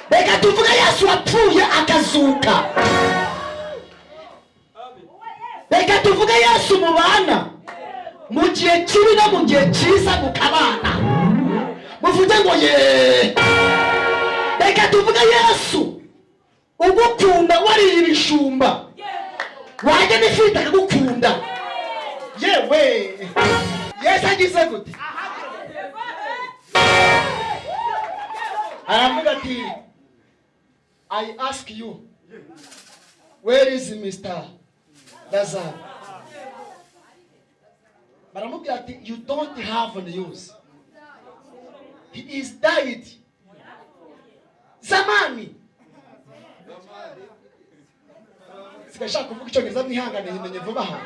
reka tuvuge Yesu wapfuye akazuka, reka tuvuge Yesu mubana mu gihe kibi no mu gihe cyiza mukabana, muvuge ngo ye. Reka tuvuge Yesu ugukunda wari ibishumba, wajya n'ifite akagukunda. Yewe Yesu agize gute? Aravuga ati, I ask you, where is Mr. Lazarus? Baramubwira ati, you don't have news. He is died. Zamani. Sikashaka kuvuga Icyongereza mwihangane nyimenye vuba aha.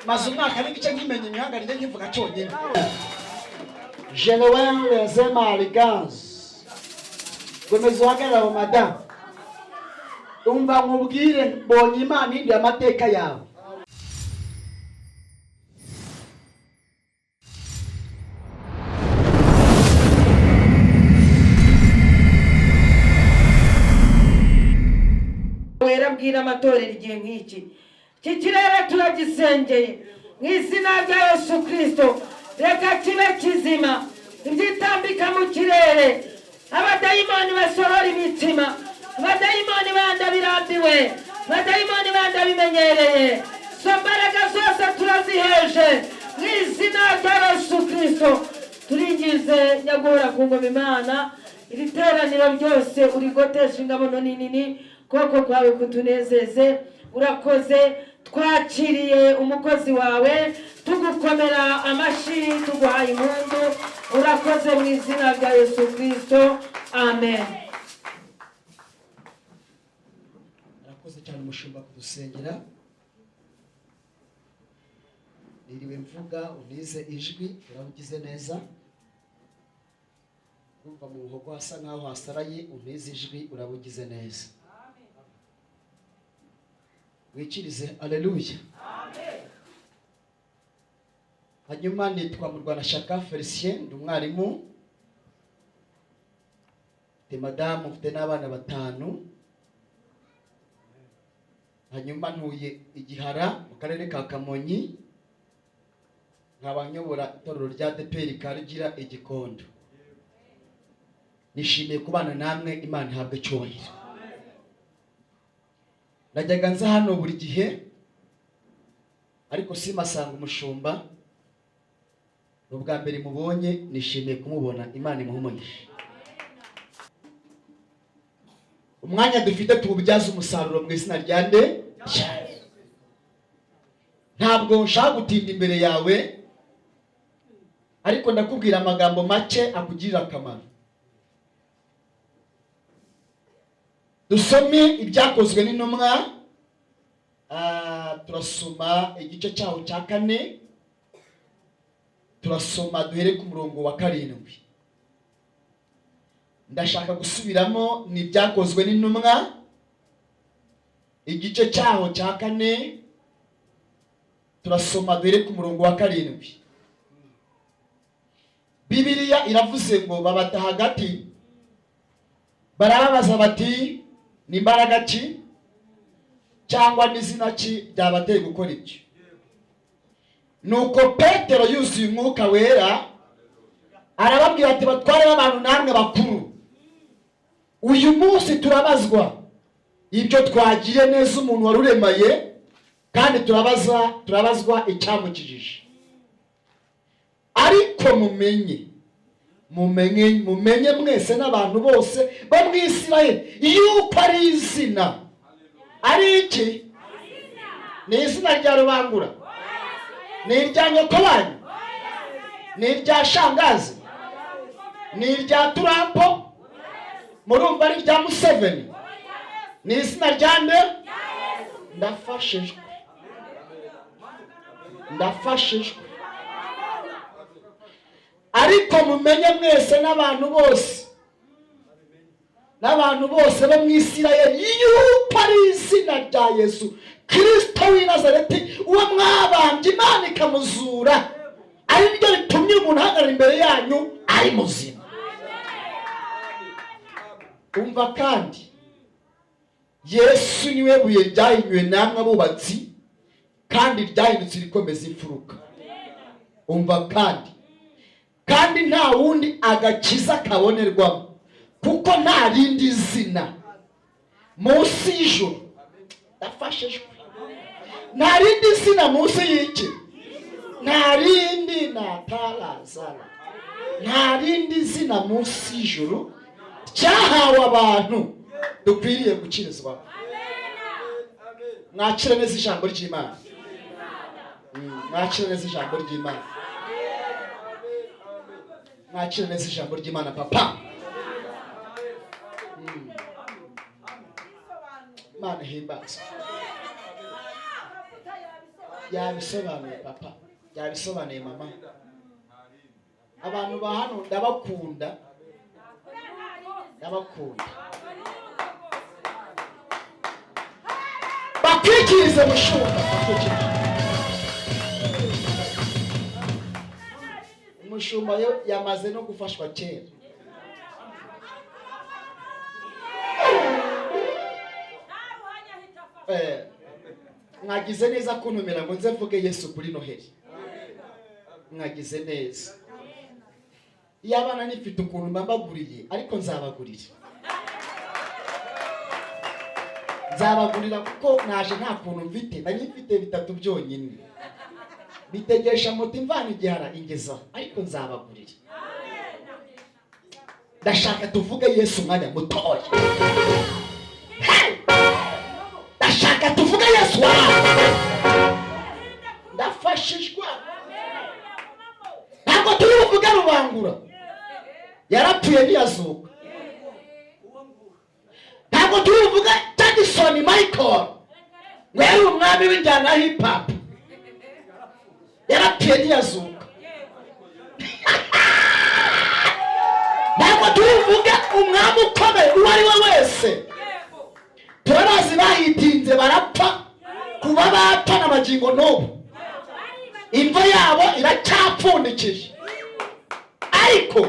Maze umwaka n'igice nkimenye mwihangane njye nkivuga cyonyine. Jelowen lezema liganz. Gomeza wagera wa madam. Umva nkubwire mbonye Imana indi amateka yawe. Werabwira amatorero igihe nk'iki. Iki kirere turagisengeye mu izina rya Yesu Kristo. Reka kibe kizima, ibyitambika mu kirere. Abadayimoni basorora imitima, abadayimoni banda birambiwe, abadayimoni banda bimenyereye. So mbaraga zose turaziheje mu izina rya Yesu Kristo. Turingize nyagora ku ngoma Imana, iri teraniro ryose urigotesha ingabo nini koko kwawe kutunezeze. Urakoze, twakiriye umukozi wawe, tugukomera amashi, tuguhaye impundu. Urakoze mu izina rya Yesu Kristo, amen. Urakoze cyane umushumba kudusengera. Niriwe mvuga unize ijwi, urabugize neza. Urumva mu muhogo hasa nkaho hasaraye, unize ijwi, urabugize neza. Wikirize, haleluya. Amen. Hanyuma nitwa Murwanashyaka Felicien, ndi umwarimu. Te madamu mfite n'abana 5. Hanyuma ntuye Igihara mu karere ka Kamonyi. Nkabanyobora itorero rya DPR Karigira Igikondo. Nishimiye kubana namwe, Imana ihabwe cyubahiro. Najyaga nza hano buri gihe ariko simasanga umushumba. Ubwa mbere mubonye nishimiye kumubona, Imana imuhumugishe. Umwanya dufite tububyaza umusaruro mu izina rya nde. Ntabwo nshaka gutinda imbere yawe, ariko ndakubwira amagambo make akugirira akamaro. Dusome ibyakozwe n'intumwa, turasoma igice cyaho cya 4, turasoma duhere ku murongo wa 7. Ndashaka gusubiramo ni ibyakozwe n'intumwa, igice cyaho cya 4, turasoma duhere ku murongo wa 7. Bibiliya iravuze ngo babata hagati, barababaza bati, ni imbaraga ki cyangwa n'izina ki byabateye gukora ibyo? Nuko Petero yuzuye umwuka wera arababwira ati, batware b'abantu namwe bakuru, uyu munsi turabazwa ibyo twagiye neza umuntu waruremaye, kandi turabazwa icyamukijije. Ariko mumenye mwese n'abantu bose bo mu Isirayeli yuko ari izina. Ari iki? Ni izina rya rubangura? Ni irya nyoko wanyu? Ni irya shangazi? Ni irya Turampo? Murumva ari irya Museveni? Ni izina rya nde? Ndafashijwe. Ariko mumenye mwese n'abantu bose bo mu Isirayeli yuko ari izina rya Yesu Kristo w'i Nazareti, uwo mwabambye Imana ikamuzura, ari ryo ritumye umuntu ahagarara imbere yanyu ari muzima. umva kandi Yesu niwe buye ryahinywe namwe abubatsi kandi ryahindutse irikomeza imfuruka. Umva kandi nta wundi agakiza kabonerwamo kuko nta rindi zina munsi y'ijuru. Ndafashijwe. Nta rindi zina munsi y'iki? Nta rindi natarazana. Nta rindi zina munsi y'ijuru cyahawe abantu dukwiriye gukirizwa. Mwakire neza ijambo ry'Imana. Mwakire neza ijambo ry'Imana. Mwakire neza ijambo ry'Imana papa. Imana himbaza. Yabisobanuye papa. Yabisobanuye mama. Abantu ba hano ndabakunda. Bakwikirize mushumba. Umushumba yo yamaze no gufashwa kera. Mwagize neza kuntumira ngo nze mvuge Yesu kuri Noheli. Mwagize neza. Yabana nifite ukuntu mbabaguriye ariko nzabagurira. Nzabagurira kuko naje nta kuntu mfite. Nari mfite bitatu byonyine. Bitegesha moto imvana igihara ingeza ariko nzabagurira. Ndashaka tuvuge Yesu mwanya mutoya. Ndashaka tuvuge Yesu. Ndafashijwe. Ntabwo turi buvuge rubangura. Yarapfuye ntiyazuka. Ntabwo turi buvuge Jackson Michael ngo yari umwami w'injyana ya hip hop. Yarapfuye ntiyazuka. Ntabwo turi buvuge umwami ukomeye uwo ari we wese. Turabazi bahitinze barapfa kuba bapfa n'amagingo n'ubu. Imva yabo iracyapfundikije. Ariko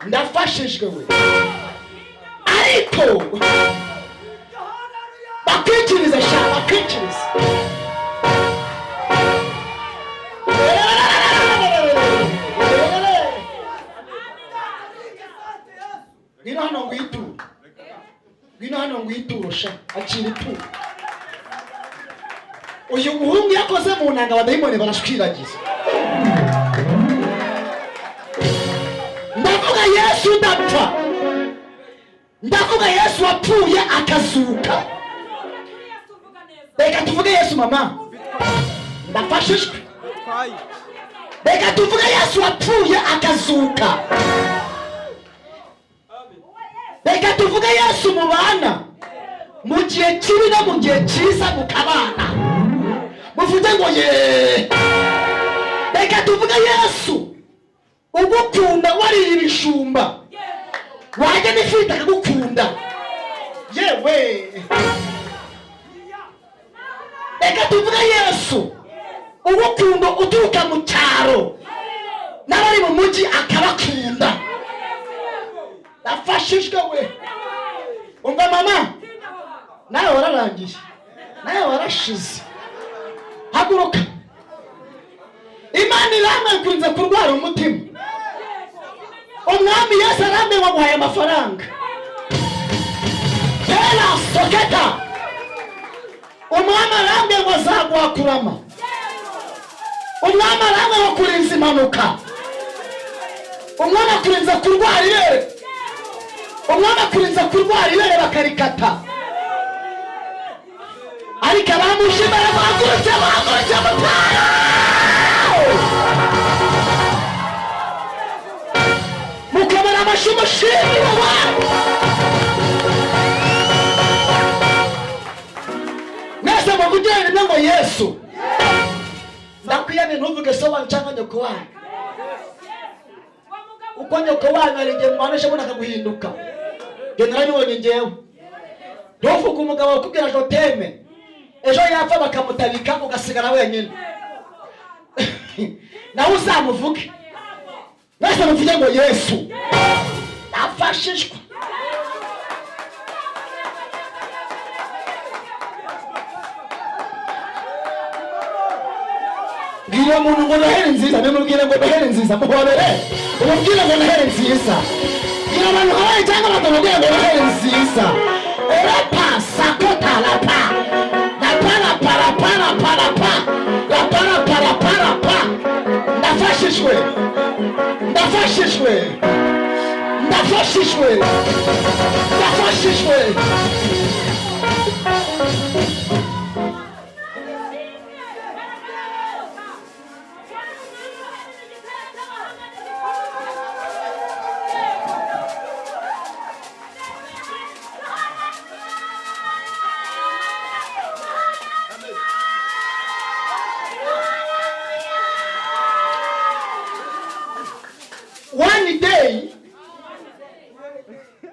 ndafashijwe we. Ariko bakwikiriza shaka bakwikiriza. Ngwino hano ngwituro sha akira ituro. Uyu muhungu yakoze mu nanga abadayimoni barashwiragiza. Ndavuga Yesu ndapfa. Ndavuga Yesu wapfuye akazuka. Reka tuvuge Yesu mama. Ndafashijwe. Reka tuvuge Yesu wapfuye akazuka. Reka tuvuge Yesu mu bana. Mu gihe kibi no mu gihe cyiza mukabana. Muvuge ngo ye. Reka tuvuge Yesu ugukunda wari ibishumba. Wajya nifita kugukunda. Yewe. Reka tuvuge Yesu ugukunda uturuka mu cyaro n'abari mu mujyi akabakunda. Ndafashijwe we. Umva mama. Nawe wararangiye. Nawe warashize. Haguruka. Imana iramwekunze kurwara umutima. Umwami Yesu arambe waguhaye amafaranga. Tera soketa. Umwami arambe wazaguha kurama. Umwami arambe wakurinze impanuka. Umwami akurinze kurwara ibere. Umwami akurinze kurwara ibere bakarikata. Ariko abamushimira bahagurutse mutara. Mukomere amashyi mushimire abantu. Mwese muvugire rimwe ngo Yesu. Ndakwiyamye ntuvuge sobanura cyangwa nyoko wanyu. Uko nyoko wanyu arigiye mwanisha mbona akaguhinduka. Genera nibonye ngewe. Ntuvuge umugabo wakubwira joteme. Ejo yapfa bakamutabika ugasigara wenyine. Nawe uzamuvuge. Mwese mwese muvuge ngo Yesu afashishwe. Bwira umuntu ngo Noheli nziza, nimubwire ngo Noheli nziza, muhobere umubwire ngo Noheli nziza. Bwira abantu habaye cyangwa bakamubwira ngo Noheli nziza. Urapa sakota lapa la para para para para pa la para para para pa. Ndafashishwe, ndafashishwe, ndafashishwe, ndafashishwe.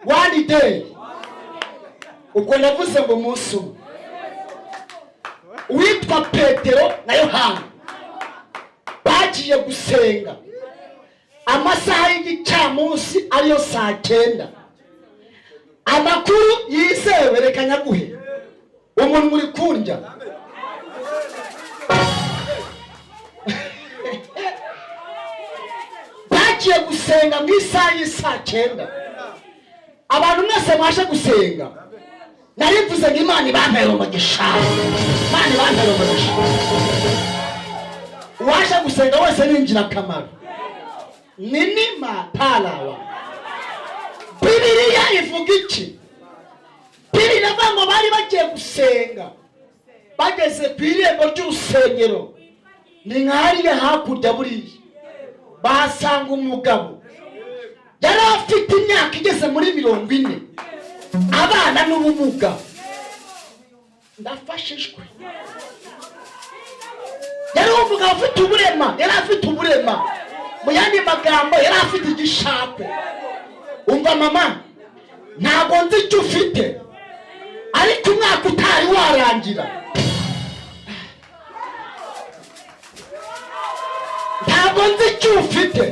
One day, ubwo navuze ngo umunsi umwe witwa Petero na Yohana bagiye gusenga amasaha y'igicamunsi ariyo saa 9. Amakuru yizewe reka nyaguhe umuntu muri kundya. Bagiye gusenga mu isaha y'isa 9. Abantu mwese mwaje gusenga narivuze ngo Imana ibahe umugisha, Imana ibahe umugisha. Waje gusenga wese ninjira kamaro ninima talawa. Bibiliya ivuga iki? Bibiliya ivuga ngo bari bagiye gusenga, bageze ku irembo ry'urusengero ni nk'ahariya hakurya buriya basanga umugabo yari afite imyaka igeze muri 40, abana n'ubumuga. Ndafashishwe. Yari umugabo afite uburema, yari afite uburema, mu yandi magambo yari afite igishakwe. Umva mama, ntabwo nzi icyo ufite ariko umwaka utari warangira. Ntabwo nzi icyo ufite,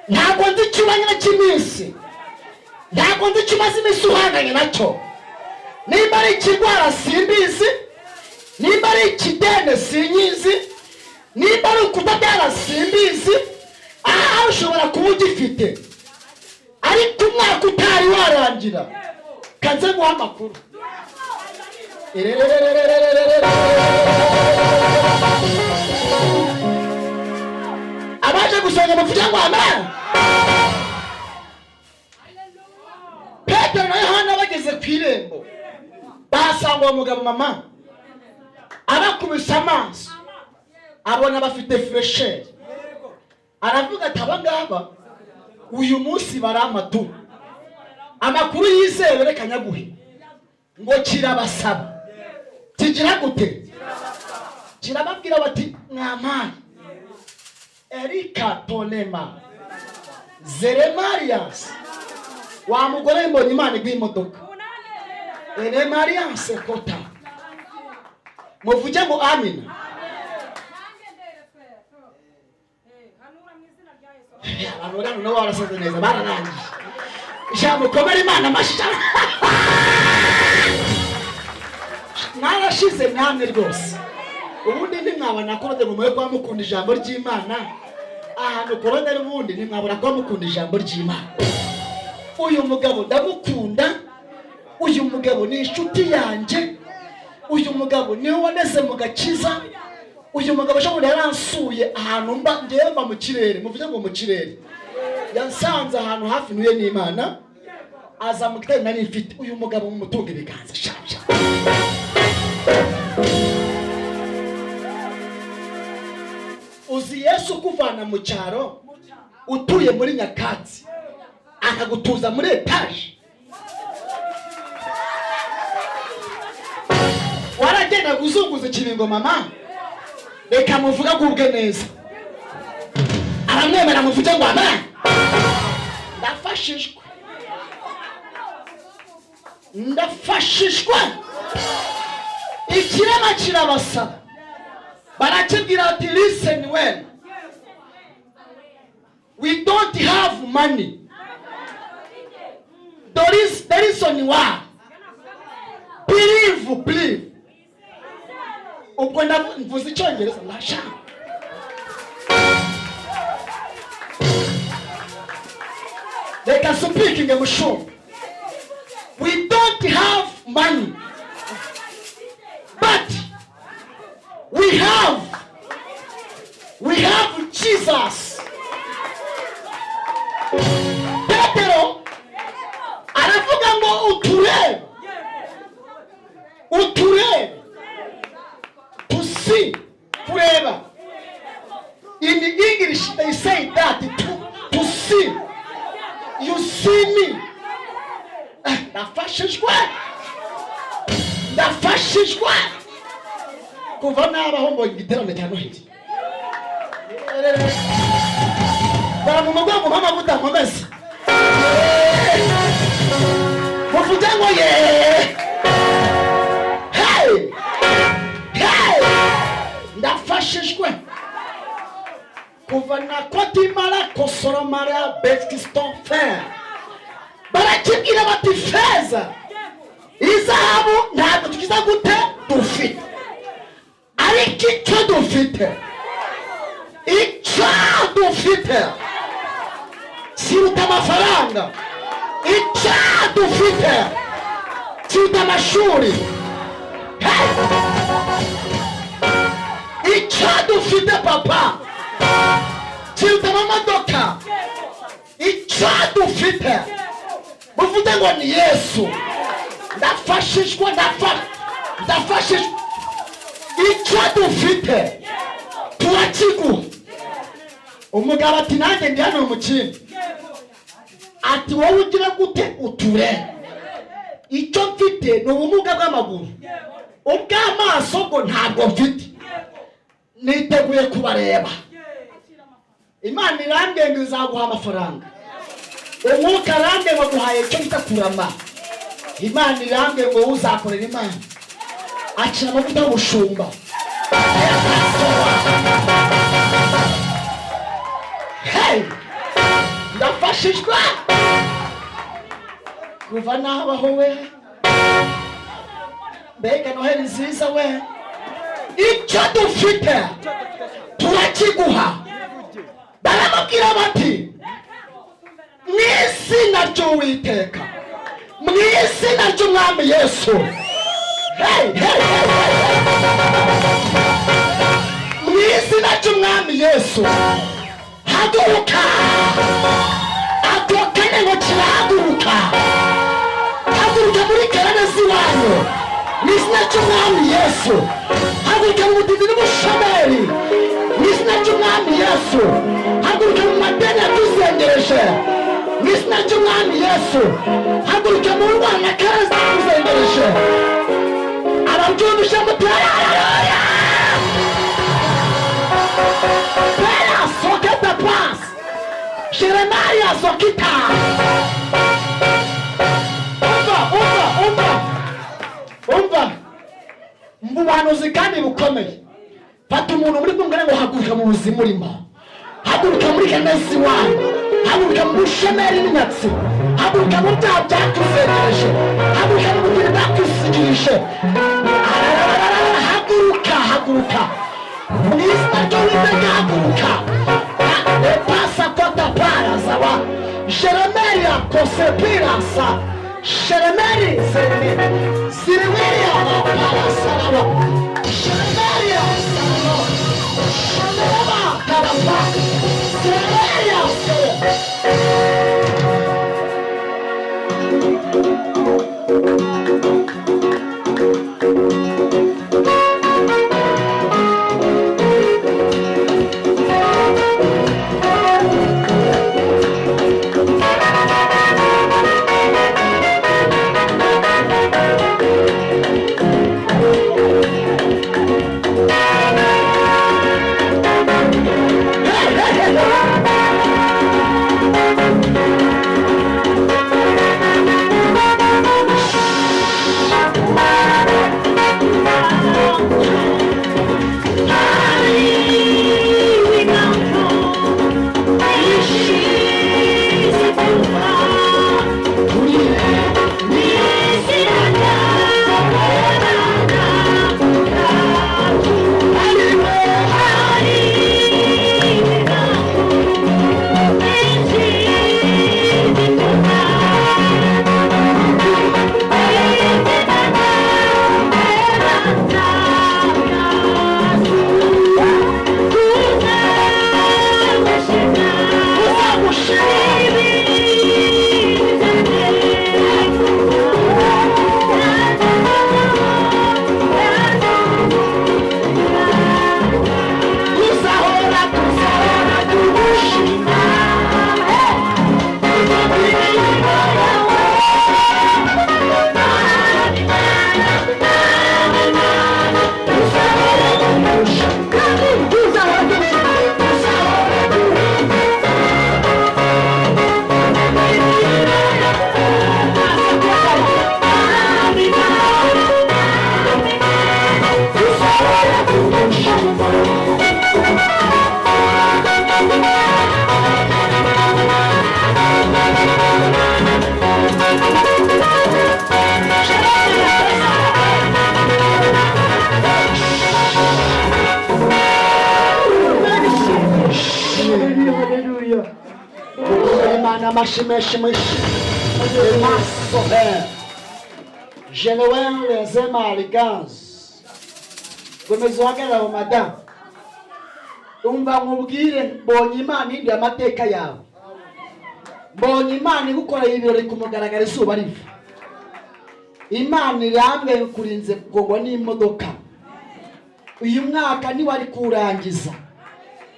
ntabwo nzi icyo ubanye cy'iminsi, ntabwo nzi icyo umaze iminsi uhanganye nacyo. Nimba ari ikigwara simbizi, nimba ari ikidene sinyizi, nimba ari ukutabyara simbizi. Aha ushobora kuba ugifite ariko umwaka utari warangira. Kanze guha amakuru. Abaje gusenga muvuga ngo amen. Petero na Yohana bageze ku irembo basanga uwo mugabo mama abakubise amaso, abona bafite fresher. Aravuga ati abangaba uyu munsi baramatu. Amakuru yizewe reka nyaguhe ngo kirabasaba. Kigira gute? Kirababwira bati mwamaye Erika Tonema Zeremarias wa mugore mbonye Imana igw'imodoka Zeremarias kota. Muvuge ngo amina. Abantu no barasaze neza bararangiye. Ijambo komera Imana amashyi. Narashize namwe rwose. Ubundi ntimwabona ko rode mumwe kwa mukunda ijambo ry'Imana. Ahantu korode ubundi ntimwabona ko mukunda ijambo ry'Imana. Uyu mugabo ndamukunda. Uyu mugabo ni inshuti yanjye. Uyu mugabo niwe waneze mu gakiza. Uyu mugabo cyangwa yaransuye ahantu mba ngiye mba mu kirere. Muvuze ngo mu kirere. Yansanze ahantu hafi nuye n'Imana. Aza mu kitari nari mfite. Uyu mugabo mu mutunga ibiganza shabya. Uzi Yesu kuvana mu cyaro utuye muri Nyakatsi akagutuza muri etage. Waragenda guzunguza ikibingo mama. Reka muvuga gubwe neza. Aramwemera muvuge ngo amen. Ndafashishwe. Ndafashishwe. Ikirema kirabasaba. Barakibwira ati listen well. We don't have money. The reason why. Believe. Ubwo mvuze Icyongereza ndashaka. Reka speaking emusho. We don't have money. But we have Jesus. Petero aravuga ngo uturebe to see, kureba. In the English they say that to see. You see me. Ndafashijwe kuva nabaho ngo igiterane cya Noheli. Baramuvuga ngo mama mudakomeza. Muvuga ngo ye. Hey! Ndafashijwe kuva na kotimara kosoromara Christopher. Barakibwira bati feza izahabu ntabwo tukiza gute dufite, ariko icyo dufite kiruta amafaranga, icyo dufite kiruta amashuri, icyo dufite papa kiruta amamodoka, icyo dufite muvuze ngo ni Yesu. Ndafashijwe icyo dufite turakiguha. Umugabo ati nanjye ndi hano mu kindi, ati wowe ugira gute uture. Icyo mfite ni ubumuga bw'amaguru, ubw'amaso ngo ntabwo mfite, niteguye kubareba. Imana irambwiye ngo izaguha amafaranga, umwuka arambwiye ngo guhaye icyo bita kurama. Imana irambwiye ngo uzakorera Imana akira amavuta y'ubushumba. Hey! Ndafashijwe kuva nabaho we. Mbega Noheli nziza we. Icyo dufite turakiguha. Baramubwira bati mu izina ry'Uwiteka, mu izina ry'Umwami Yesu. Mu izina ry'Umwami Yesu haguruka. Akokane ngo kirahaguruka. Haguruka muri karanasi wanyu mu izina ry'Umwami Yesu. Haguruka mu butindi n'ubushomeri mu izina ry'Umwami Yesu. Haguruka mu madeni yatuzengereje mu izina ry'Umwami Yesu. Haguruka mu rwanda karanasi yatuzengereje. Ababyumvisha mutera haleluya. Pera soketa pas. Jeremiah sokita. Umva. Ubuhanuzi kandi bukomeye. Fata umuntu muri kumwe ngo haguruka mu buzima urimo. Haguruka muri kanesi wanyu. Haguruka mu bushomeri n'inyatsi. Haguruka mu byaha byakuzengereje. Haguruka mu bugeni bwakusigirije. Haguruka. Mwizina ry'Uwiteka haguruka. Epasa kota para zawa. Jeremiah kosepirasa. Jeremiah Siriwiria para salawa. Jeremiah salawa. Shaloma kalapa. Jeremiah Imana mashimeshi maso Jenewen zema ligans Gomeza wagera madam Umva nkubwire mbonye Imana indi amateka yawe mbonye Imana igukora ibirori kumugaragara izuba riva Imana irambye kurinze kugongwa n'imodoka uyu mwaka ni wari kurangiza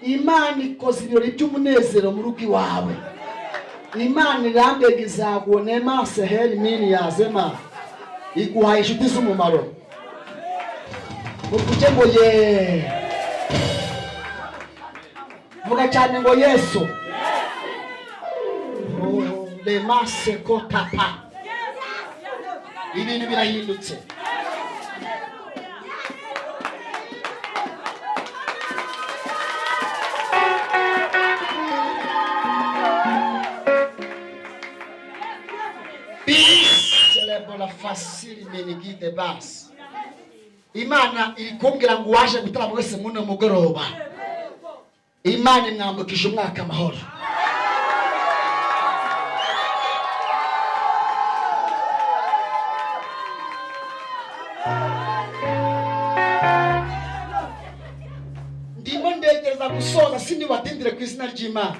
Imana ikoze ibirori by'umunezero mu rugo iwawe Imana irambye izagone maso heri mini yazema iguhaye inshuti z'umumaro muvuge ngo ye vuga cyane ngo Yesu le masse kotapa ibintu birahindutse la facile menigide bas Imana iri kumbwira ngo waje gutara wese muno mugoroba Imana imwambukije umwaka amahoro ndimo ndegereza gusoza sindi watindire ku izina ry'Imana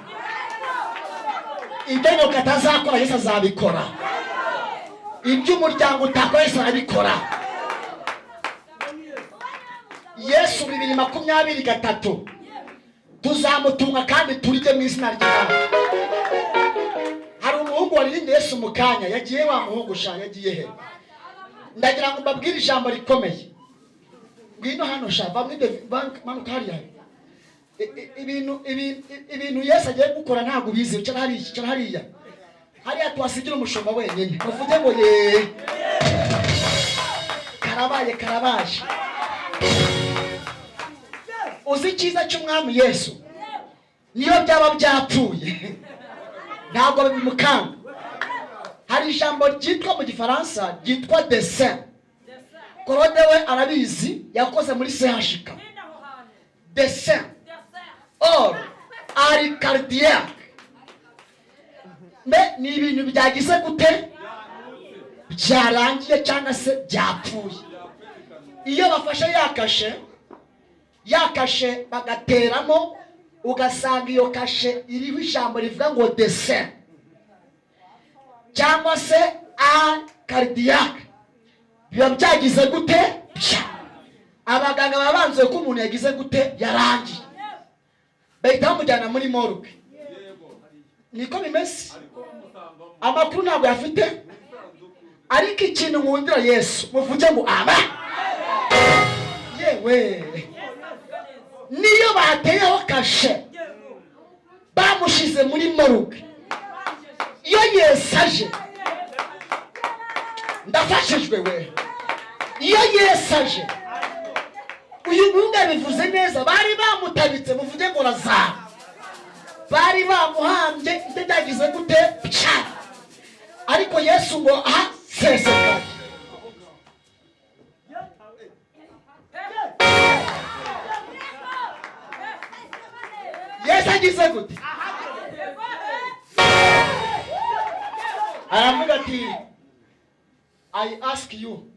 ibyo katazakora Yesu azabikora ibyo umuryango utakora Yesu arabikora Yesu 2023 tuzamutunga kandi turije mu izina ry'Imana hari umuhungu warinde Yesu mukanya yagiye wa muhungu sha yagiye he ndagira ngo mbabwire ijambo rikomeye ngwino hano sha bamwide bank manuka hariya ibintu Yesu agiye gukora ntabwo bizi cyane hariya hariya twasigira umushumba wenyine uvuge ngo ye karabaye uzi cyiza cy'umwami Yesu niyo byaba byapfuye ntabwo bimukanga hari ijambo ryitwa mu gifaransa ryitwa dessin Korode we arabizi yakoze muri CHK dessin or ari cardiaque ni ibintu byagize gute byarangiye cyangwa se byapfuye iyo bafashe yakashe bagateramo ugasanga iyo kashe iriho ijambo rivuga ngo dessin cyangwa se a cardiaque biba byagize gute abaganga babanze ko umuntu yagize gute yarangiye bahita bamujyana muri morgue niko bimeze amakuru ntabwo yafite ariko ikintu nkundira Yesu muvuge ngo aba yewe niyo bateyeho kashe bamushize muri morgue iyo Yesu aje ndafashijwe we iyo Yesu aje uyu bunga bivuze neza bari bamutabitse muvuge ngo Lazaro bari bamuhambye ndagize gute ariko Yesu ngo seseka Yesu agize gute aravuga ati I ask you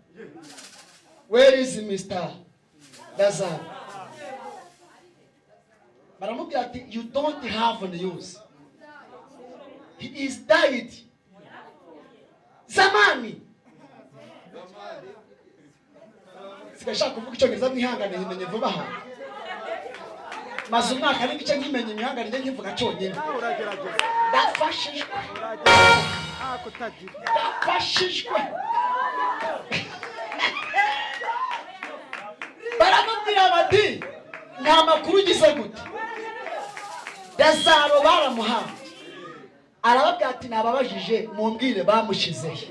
where is Mr. Lazaro baramubwira ati you don't have news he is died zamani sikashaka kuvuga Icyongereza mwihangane nyimenye vuba aha maze umwaka n'igice nkimenye mwihangane njye nkivuga cyonyine dafashijwe baramubwira bati nta makuru ugize gute Lazaro baramuhambye arababwira ati nababajije mumbwire bamushizehe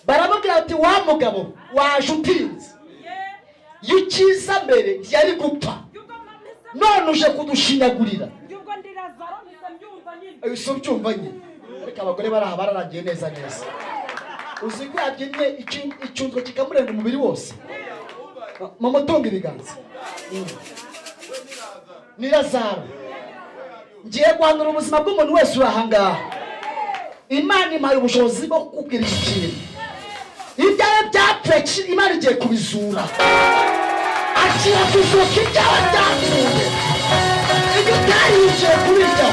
baramubwira ati wa mugabo waje utinze yukiza mbere yari gupfa none uje kudushinyagurira Yesu byumva nyine reka abagore baraha bararagiye neza uzi ko yabyinye icyunzwe kikamurenga umubiri wose mu mutungo ibiganza ni Lazaro ngiye guhanura ubuzima bw'umuntu wese uri ahangaha Imana impaye ubushobozi bwo kukubwira iki kintu. Ibyawe byapfuye Imana igiye kubizura. Akira kuzuka ibyawe byapfuye. Ibyo utari ugiye kubirya.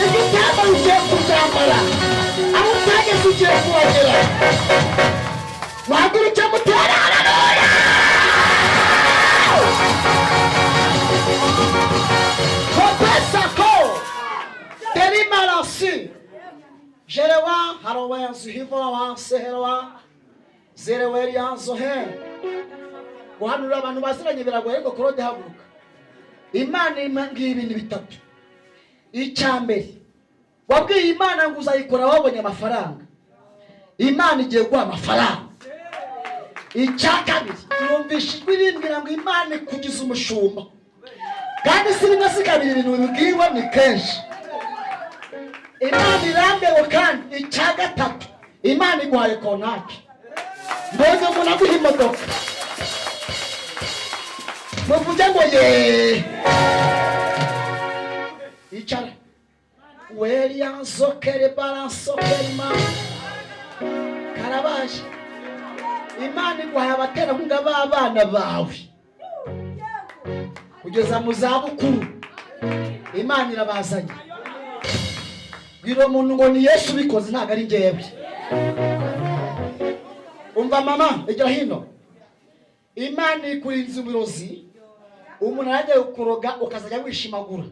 Ibyo utari ugiye kubyambara. Aho utageze ugiye kuhagera. Wahagurutse mutera haleluya. Kopesako Terimarasi Jerewa Harowa Zuhiva Sehewa Zereweria Zohe. Guhanura abantu baziranye biragoye ngo Claude haguruka. Imana imangiye ibintu bitatu. Icyambere wabwiye Imana ngo uzayikora wabonye amafaranga. Imana igiye guha amafaranga. Icyakabiri yumvisha ijwi rimbwira ngo Imana ikugize umushumba. Kandi sirimwe sikabiri ibintu bibwiwe ni kenshi. Imana irambewe kandi icyagatatu Imana iguhaye kontaki. Mbonye umuntu aguha imodoka. Muvuge ngo ye. Icara. Weria zokere baransokerima. Karabaje. Imana iguhaye abaterankunga b'abana bawe. Kugeza mu zabukuru. Imana irabazanye. Bwira umuntu ngo ni Yesu bikoze ntago ari njyewe. Umva mama, egera hino. Imana ikurinze uburozi. Umuntu arajya kuroga ukazajya wishimagura.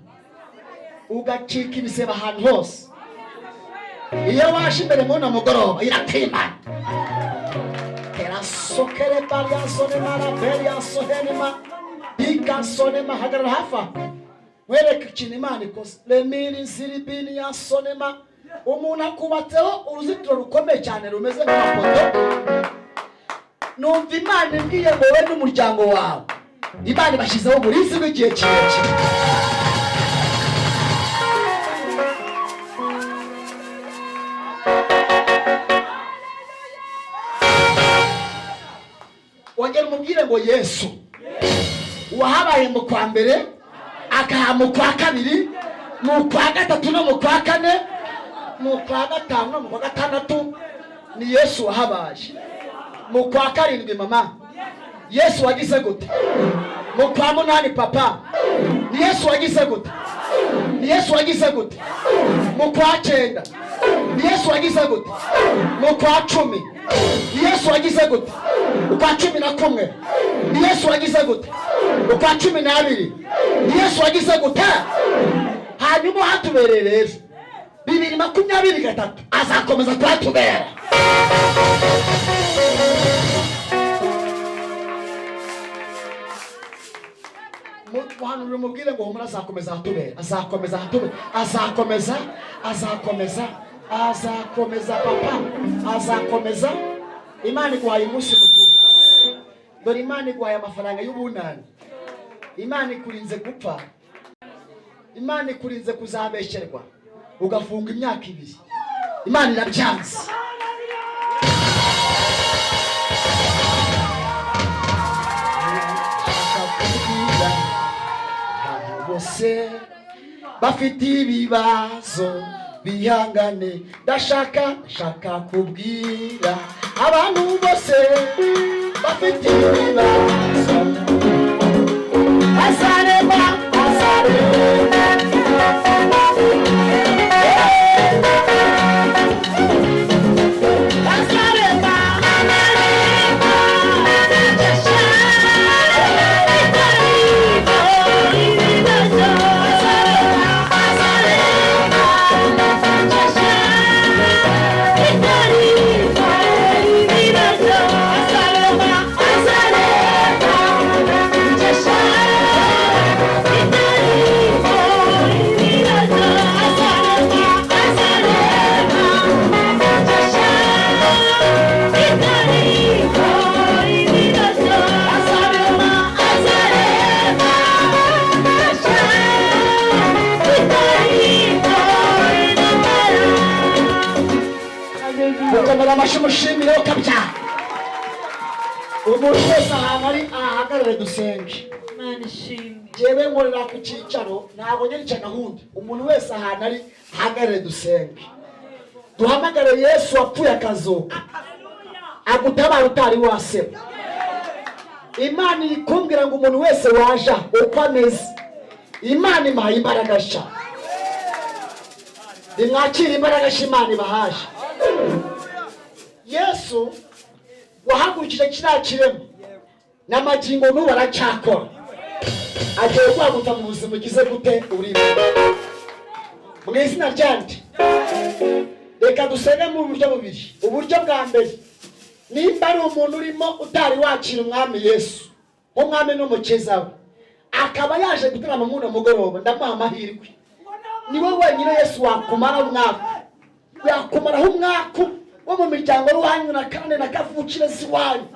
Ugacika ibiseba ahantu hose. Iyo waje imbere mu mugoroba iratimana. Kerasokere paria sonema la beria sonema. Ika sonema hagarara hafa. Wereke ikintu Imana ikoze. Lemini ziribini ya sonema. Umuntu akubatseho uruzitiro rukomeye cyane rumeze nk'amapoto. Numva Imana imbwiye ngo wowe n'umuryango wawe Imana ibashyizeho uburinzi bw'igihe kirekire. Wongera umubwire ngo Yesu wahabaye mu kwa mbere, akaha mu kwa kabiri, mu kwa gatatu no mu kwa kane, mu kwa gatanu no mu kwa gatandatu, ni Yesu wahabaye. Mu kwa karindwi mama Yesu wagize gute? Mu kwa munani papa ni Yesu wagize gute? Ni Yesu wagize gute? Mu kwa cyenda ni Yesu wagize gute? Mu kwa cumi ni Yesu wagize gute? Mu kwa cumi na kumwe ni Yesu wagize gute? Mu kwa cumi na abiri ni Yesu wagize gute? Hanyuma hatubereye rero 2023 azakomeza kuhatubera. Muhanura umubwire ngo humura azakomeza hatubera. Azakomeza hatubera. Azakomeza papa. Azakomeza. Imana iguhaye umunsi mukuru. Dore Imana iguhaye amafaranga y'ubunani. Imana ikurinze gupfa. Imana ikurinze kuzabesherwa ugafunga imyaka 2. Imana irabyanze. Bose bafite ibibazo bihangane, ndashaka kubwira abantu bose bafite ibibazo. Azareba Mushimire ukabya. Umuntu wese ahantu ari ahagarare dusenge. Imana ishimwe. Jewe nkorera ku cyicaro ntabwo nyirica gahunda. Umuntu wese ahantu ari ahagarare dusenge. duhamagare Yesu wapfuye akazuka agutabara utari waseba. Imana iri kumbwira ngo umuntu wese waje uko ameze Imana imuhaye imbaraga sha. Nimwakire imbaraga Imana ibahaje. Yesu wahagurukije kiriya kirema n'amagingo n'ubu aracyakora. Agiye guhaguruka mu buzima ugize gute urimo. Mu izina ryandi reka dusenge mu buryo bubiri. Uburyo bwa mbere, nimba ari umuntu urimo utari wakira umwami Yesu umwami n'umukiza we, akaba yaje gutarama muno mugoroba, ndamuha amahirwe. Niwe wenyine Yesu wakumara umwaka, yakumaraho umwaka wo mu miryango y'uwanyu na kane na kavukire ziwanyu.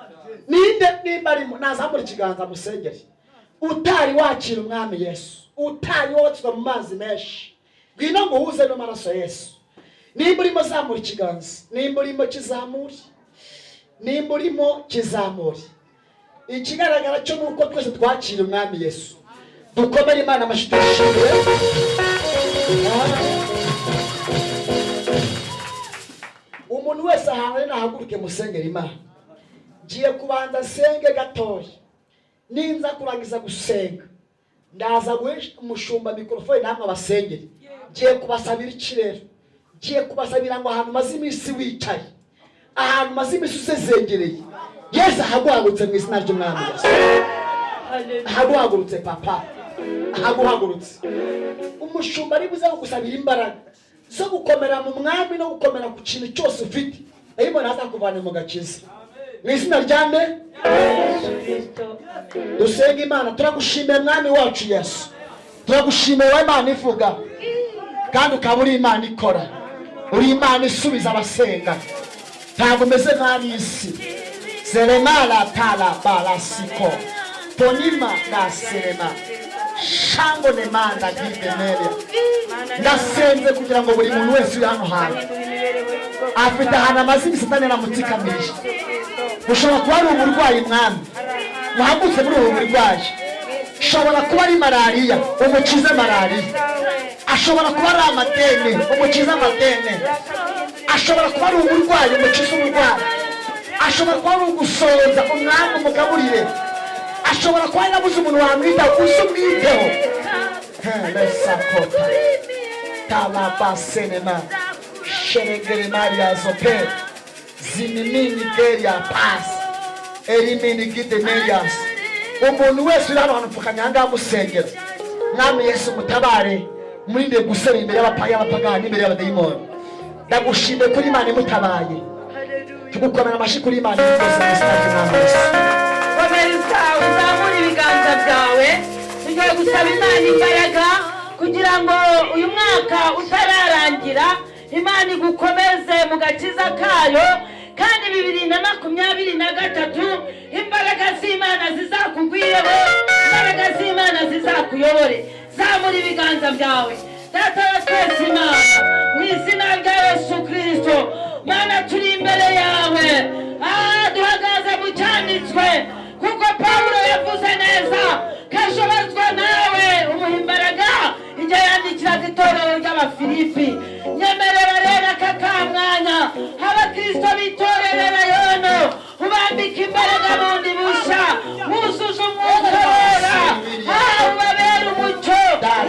Ninde nimba arimo nazamura ikiganza musengere. Utari wakira umwami Yesu, utari wotswa mu mazi menshi, ngwino ngo uhuze n'amaraso Yesu. Nimba urimo zamura ikiganza, nimba urimo kizamure, nimba urimo kizamure. Ikigaragara cyo nuko twese twakira umwami Yesu. Dukomere Imana amashyi tuyishimire. Umuntu wese ahantu nahaguruke musengera Imana. Ngiye kubanza senge gatoya, ninza kurangiza gusenga ndaza guhisha umushumba mikrofone namwe abasengere. Ngiye kubasabira ikirero, ngiye kubasabira ngo ahantu maze iminsi wicaye, ahantu maze iminsi usezengereye, Yesu ahaguhagurutse mu izina ry'umwami Yesu. Ahaguhagurutse papa, ahaguhagurutse. Umushumba ari buze kugusabira imbaraga zo gukomera mu mwami no gukomera ku kintu cyose ufite. Imana azakuvana mu gakiza mu izina ryande Yesu Kristo. Dusenga Imana, turagushimira mwami wacu Yesu, turagushimira Imana ivuga kandi ukaba uri Imana ikora, uri Imana isubiza abasenga. Ntabwo umeze nk'ab'isi. Seremala tala balasiko ponima na serema shango nemanda gibemeria. Ndasenze kugira ngo buri muntu wese uri hano hantu afite ahantu amaze imisatane namutsikamirije. Ushobora kuba ari uburwayi mwami, muhagutse muri ubu burwayi. Ashobora kuba ari malariya, umukize malariya. Ashobora kuba ari amadeni, umukize amadeni. Ashobora kuba ari uburwayi, umukize uburwayi. Ashobora kuba ari ugusonza, umwami umugaburire. Ashobora kuba yarabuze umuntu wamwita usumwiteho. Lesakota talabasenema sheregere maria zope zinimini geria pas elimini gide merias. Umuntu wese uri hano pfukanyanga amusengera. Mwami Yesu mutabare, murinde gusera imbere y'abapagani, imbere y'abadayimoni. Ndagushimye kuri Imana imutabaye. Tugukomera amashyi kuri Imana ivuze mu izina ry'umwami Yesu. Komereza uzamura ibiganza byawe, tugiye gusaba Imana imbaraga kugira ngo uyu mwaka utararangira Imana igukomeze mu gakiza kayo, kandi 2023 imbaraga z'Imana zizakugwireho, imbaraga z'Imana zizakuyobore. Zamura ibiganza byawe. Data wa twese Imana, mu izina rya Yesu Kristo, Mana turi imbere yawe, duhagaze mu cyanditswe, kuko Pawulo yavuze neza kashobozwa nawe umuha imbaraga igihe yandikiraga itorero ry'Abafilipi. Nyemerera rero aka kamwanya abakristo bitorerera yono ubambika imbaraga bundi busha, wuzuje umwuka wera, ubabera umucyo,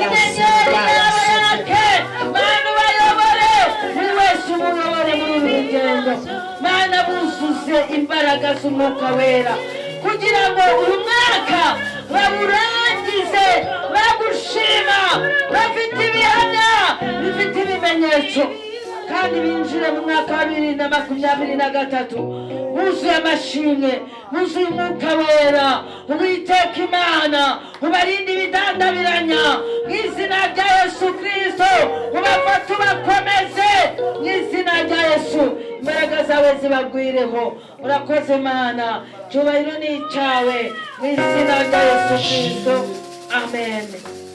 inyenyeri yawe yake. Mana ubayobore, buri wese umuyobore muri uru rugendo. Mana buzuze imbaraga z'umwuka wera kugira ngo uyu mwaka bawurangize bagushima, bafite ibihamya, bifite ibimenyetso, kandi binjire mu mwaka wa 2023 buzuye amashimwe, buzuye umwuka wera. Uwiteka Imana ubarinde ibidandabiranya mu izina rya Yesu Kristo, ubafate ubakomeze mu izina rya Yesu. Imbaraga zawe zibagwireho. Urakoze Mana, cyubahiro ni icyawe mu izina rya Yesu Kristo. Amen.